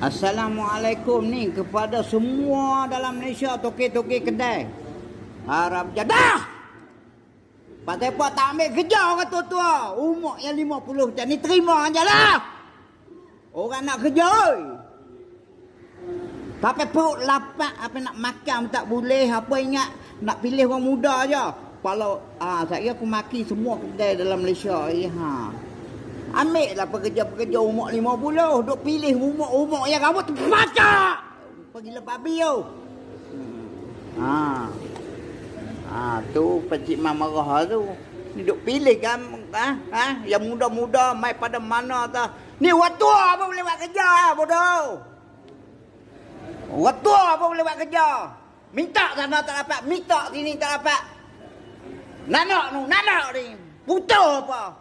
Assalamualaikum ni kepada semua dalam Malaysia toke-toke kedai. Harap jadah. Pasal apa tak ambil kerja orang tua-tua. Umur yang 50 macam ni terima je lah. Orang nak kerja. Tapi perut lapar apa nak makan tak boleh. Apa ingat nak pilih orang muda je. Kalau saya aku maki semua kedai dalam Malaysia. Ambil lah pekerja-pekerja umur 50. Duk pilih umur yang rambut terpacak. Pergi lepas babi tu. Tu Pakcik Mak marah tu. Ni duk pilih kan. Yang muda-muda mai pada mana tak. Ni orang tua apa boleh buat kerja bodoh. Orang tua apa boleh buat kerja. Minta sana tak dapat. Minta sini tak dapat. Nanak ni. Buta apa.